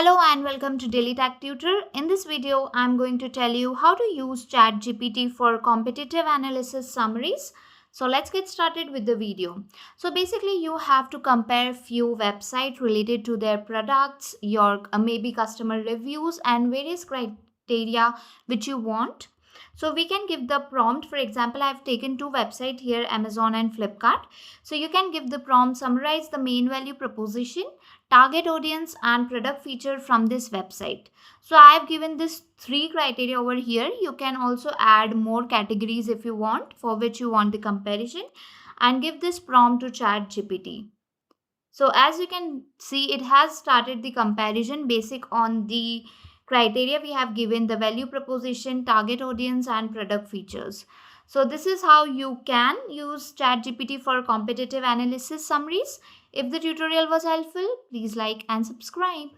Hello and welcome to Daily Tech Tutor. In this video, I'm going to tell you how to use ChatGPT for competitive analysis summaries. So let's get started with the video. So basically, you have to compare few websites related to their products, your maybe customer reviews and various criteria which you want. So we can give the prompt. For example, I've taken two websites here, Amazon and Flipkart. So you can give the prompt, summarize the main value proposition, target audience and product feature from this website. So I have given this three criteria over here. You can also add more categories if you want, for which you want the comparison, and give this prompt to ChatGPT. So as you can see, it has started the comparison basic on the criteria we have given, the value proposition, target audience and product features. So this is how you can use ChatGPT for competitive analysis summaries. If the tutorial was helpful, please like and subscribe.